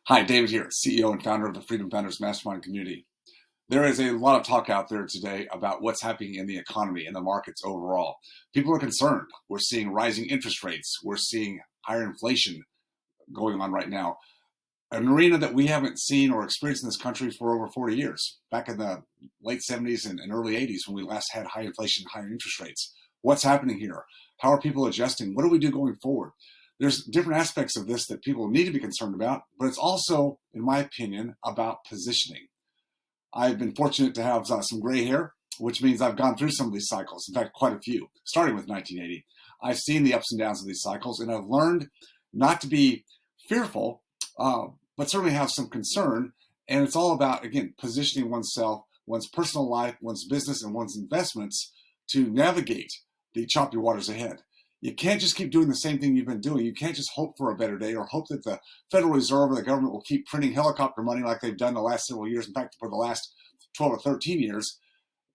Hi, David here, CEO and founder of the Freedom Founders Mastermind community. There is a lot of talk out there today about what's happening in the economy and the markets overall. People are concerned. We're seeing rising interest rates. We're seeing higher inflation going on right now. An arena that we haven't seen or experienced in this country for over 40 years. Back in the late 70s and early 80s when we last had high inflation, higher interest rates. What's happening here? How are people adjusting? What do we do going forward? There's different aspects of this that people need to be concerned about, but it's also, in my opinion, about positioning. I've been fortunate to have some gray hair, which means I've gone through some of these cycles. In fact, quite a few, starting with 1980. I've seen the ups and downs of these cycles, and I've learned not to be fearful, but certainly have some concern. And it's all about, again, positioning oneself, one's personal life, one's business, and one's investments to navigate the choppy waters ahead. You can't just keep doing the same thing you've been doing. You can't just hope for a better day or hope that the Federal Reserve or the government will keep printing helicopter money like they've done the last several years. In fact, for the last 12 or 13 years,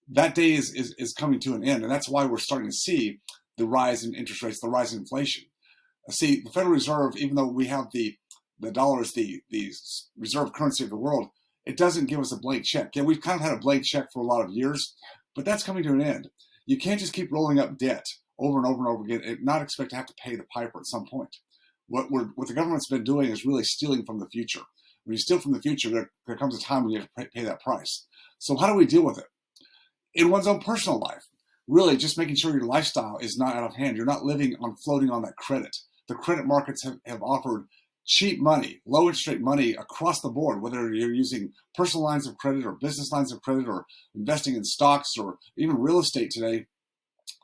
that day is coming to an end. And that's why we're starting to see the rise in interest rates, the rise in inflation. See, the Federal Reserve, even though we have the dollar is the reserve currency of the world, it doesn't give us a blank check. Yeah, we've kind of had a blank check for a lot of years, but that's coming to an end. You can't just keep rolling up debt over and over and over again and not expect to have to pay the piper at some point. What the government's been doing is really stealing from the future. When you steal from the future, there comes a time when you have to pay that price. So how do we deal with it? In one's own personal life, really just making sure your lifestyle is not out of hand. You're not living on floating on that credit. The credit markets have offered cheap money, low interest rate money across the board, whether you're using personal lines of credit or business lines of credit or investing in stocks or even real estate today.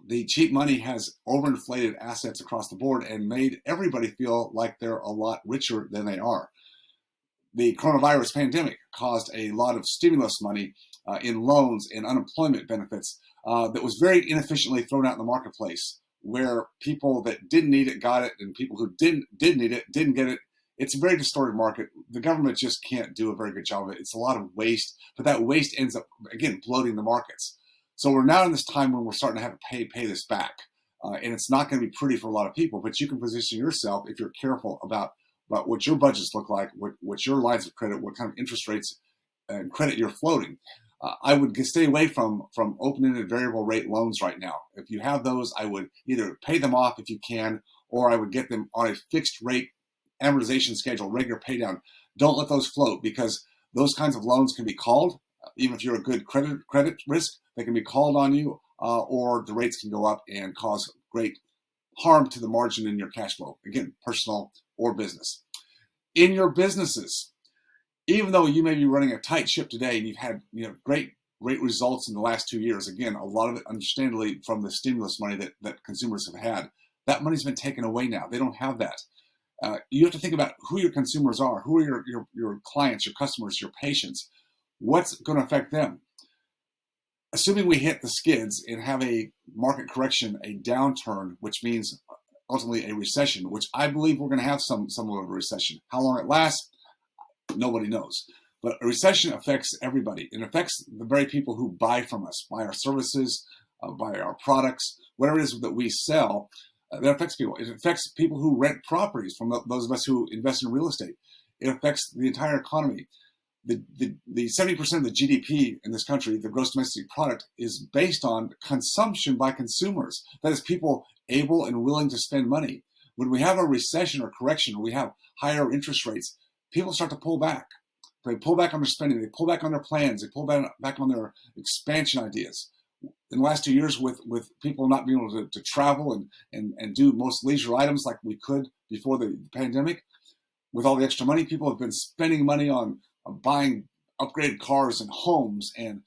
The cheap money has overinflated assets across the board and made everybody feel like they're a lot richer than they are. The coronavirus pandemic caused a lot of stimulus money in loans and unemployment benefits that was very inefficiently thrown out in the marketplace, where people that didn't need it got it and people who did need it didn't get it. It's a very distorted market. The government just can't do a very good job of it. It's a lot of waste, but that waste ends up, again, bloating the markets. So we're now in this time when we're starting to have to pay this back. And it's not going to be pretty for a lot of people, but you can position yourself if you're careful about what your budgets look like, what your lines of credit, what kind of interest rates and credit you're floating. I would stay away from open-ended variable rate loans right now. If you have those, I would either pay them off if you can, or I would get them on a fixed rate amortization schedule, regular pay down. Don't let those float, because those kinds of loans can be called. Even if you're a good credit risk, they can be called on you, or the rates can go up and cause great harm to the margin in your cash flow. Again, personal or business. In your businesses, even though you may be running a tight ship today and you've had great results in the last 2 years, again, a lot of it understandably from the stimulus money that consumers have had, that money's been taken away now. They don't have that. You have to think about who your consumers are, who are your clients, your customers, your patients. What's going to affect them? Assuming we hit the skids and have a market correction, a downturn, which means ultimately a recession, which I believe we're going to have some of a recession. How long it lasts, nobody knows. But a recession affects everybody. It affects the very people who buy from us, buy our services, buy our products, whatever it is that we sell. That affects people. It affects people who rent properties, from those of us who invest in real estate. It affects the entire economy. The 70% of the GDP in this country, the gross domestic product, is based on consumption by consumers. That is, people able and willing to spend money. When we have a recession or correction, or we have higher interest rates, people start to pull back. They pull back on their spending. They pull back on their plans. They pull back on their expansion ideas. In the last 2 years, with people not being able to travel and do most leisure items like we could before the pandemic, with all the extra money, people have been spending money on buying upgraded cars and homes and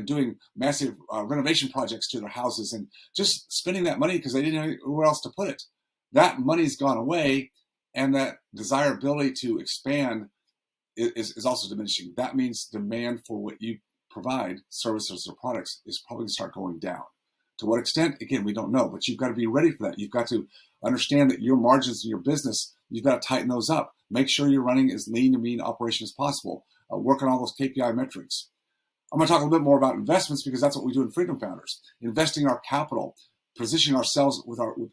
doing massive renovation projects to their houses, and just spending that money because they didn't know where else to put it. That money's gone away, and that desirability to expand is also diminishing. That means demand for what you provide, services or products, is probably going to start going down. To what extent, again, we don't know, but you've got to be ready for that. You've got to understand that your margins in your business, you've got to tighten those up. Make sure you're running as lean and mean operation as possible. Work on all those KPI metrics. I'm going to talk a little bit more about investments, because that's what we do in Freedom Founders. Investing our capital, positioning ourselves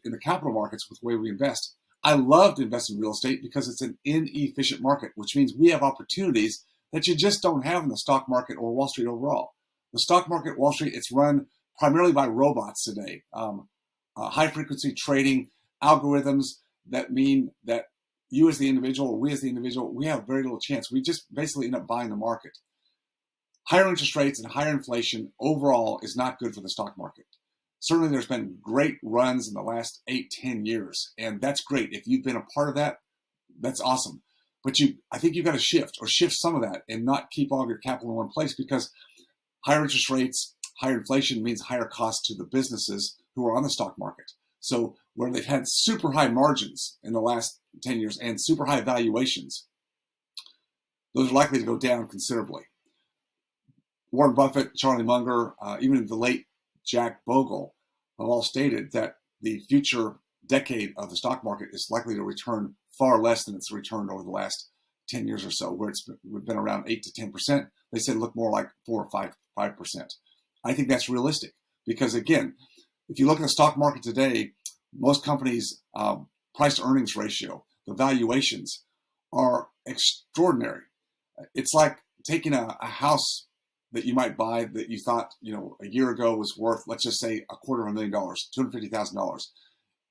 in the capital markets with the way we invest. I love to invest in real estate because it's an inefficient market, which means we have opportunities that you just don't have in the stock market or Wall Street overall. The stock market, Wall Street, it's run primarily by robots today. High frequency trading algorithms that mean that you as the individual, or we as the individual, we have very little chance. We just basically end up buying the market. Higher interest rates and higher inflation overall is not good for the stock market. Certainly there's been great runs in the last 8-10 years, and that's great. If you've been a part of that, that's awesome. But I think you've got to shift some of that and not keep all of your capital in one place, because higher interest rates, higher inflation means higher costs to the businesses who are on the stock market. So where they've had super high margins in the last 10 years and super high valuations, those are likely to go down considerably. Warren Buffett, Charlie Munger, even the late Jack Bogle have all stated that the future decade of the stock market is likely to return far less than it's returned over the last 10 years or so, where we've been around 8 to 10%. They said look more like 4 or 5%. I think that's realistic because, again, if you look at the stock market today, most companies' price to earnings ratio, the valuations are extraordinary. It's like taking a house that you might buy that you thought, a year ago was worth, let's just say $250,000, $250,000.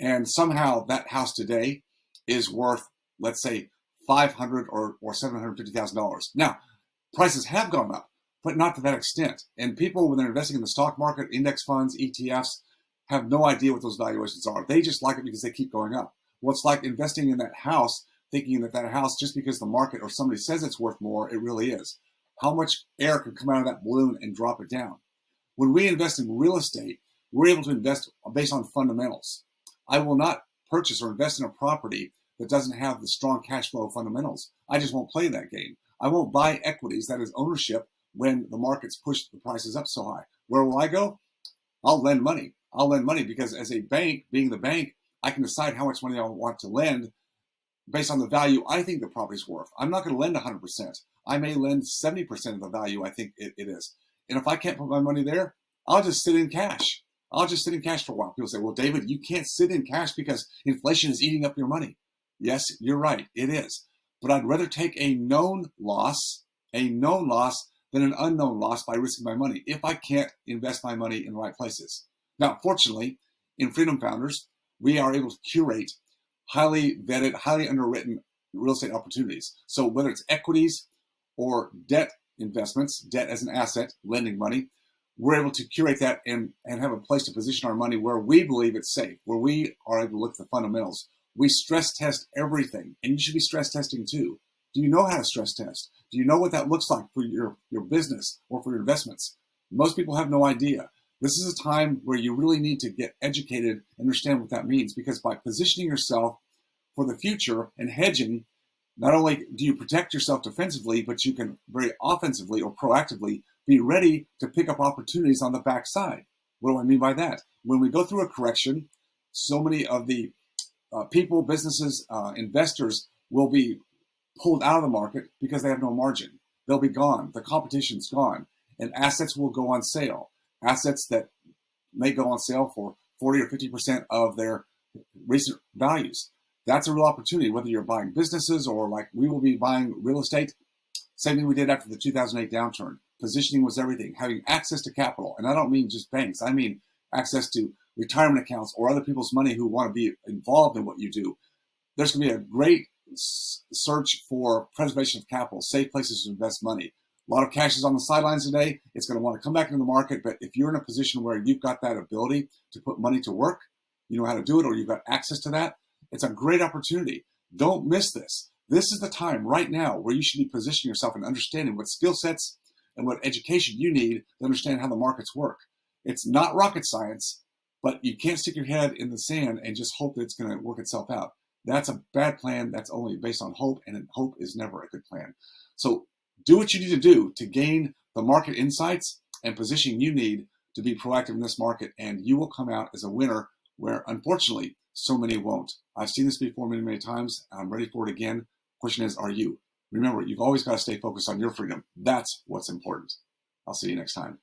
And somehow that house today is worth, let's say, $500,000 or $750,000. Now, prices have gone up, but not to that extent. And people, when they're investing in the stock market, index funds, ETFs, have no idea what those valuations are. They just like it because they keep going up. Well, it's like investing in that house, thinking that house, just because the market or somebody says it's worth more, it really is. How much air can come out of that balloon and drop it down? When we invest in real estate, we're able to invest based on fundamentals. I will not purchase or invest in a property that doesn't have the strong cash flow fundamentals. I just won't play that game. I won't buy equities, that is ownership, when the markets push the prices up so high. Where will I go? I'll lend money. I'll lend money because as a bank, being the bank, I can decide how much money I want to lend based on the value I think the property's worth. I'm not going to lend 100%. I may lend 70% of the value I think it is. And if I can't put my money there, I'll just sit in cash. I'll just sit in cash for a while. People say, well, David, you can't sit in cash because inflation is eating up your money. Yes, you're right. It is. But I'd rather take a known loss than an unknown loss by risking my money if I can't invest my money in the right places. Now, fortunately, in Freedom Founders, we are able to curate highly vetted, highly underwritten real estate opportunities. So whether it's equities or debt investments, debt as an asset, lending money, we're able to curate that and have a place to position our money where we believe it's safe, where we are able to look at the fundamentals. We stress test everything, and you should be stress testing too. Do you know how to stress test? Do you know what that looks like for your business or for your investments? Most people have no idea. This is a time where you really need to get educated, understand what that means, because by positioning yourself for the future and hedging, not only do you protect yourself defensively, but you can very offensively or proactively be ready to pick up opportunities on the backside. What do I mean by that? When we go through a correction, so many of the people, businesses, investors will be pulled out of the market because they have no margin. They'll be gone. The competition's gone. And assets will go on sale. Assets that may go on sale for 40 or 50% of their recent values. That's a real opportunity, whether you're buying businesses or like we will be buying real estate. Same thing we did after the 2008 downturn. Positioning was everything. Having access to capital. And I don't mean just banks. I mean access to retirement accounts or other people's money who want to be involved in what you do. There's going to be a great search for preservation of capital, safe places to invest money. A lot of cash is on the sidelines today. It's going to want to come back into the market. But if you're in a position where you've got that ability to put money to work, you know how to do it, or you've got access to that, it's a great opportunity. Don't miss this. This is the time right now where you should be positioning yourself and understanding what skill sets and what education you need to understand how the markets work. It's not rocket science, but you can't stick your head in the sand and just hope that it's going to work itself out. That's a bad plan. That's only based on hope, and hope is never a good plan. So do what you need to do to gain the market insights and position you need to be proactive in this market, and you will come out as a winner where, unfortunately, so many won't. I've seen this before many, many times. I'm ready for it again. Question is, are you? Remember, you've always got to stay focused on your freedom. That's what's important. I'll see you next time.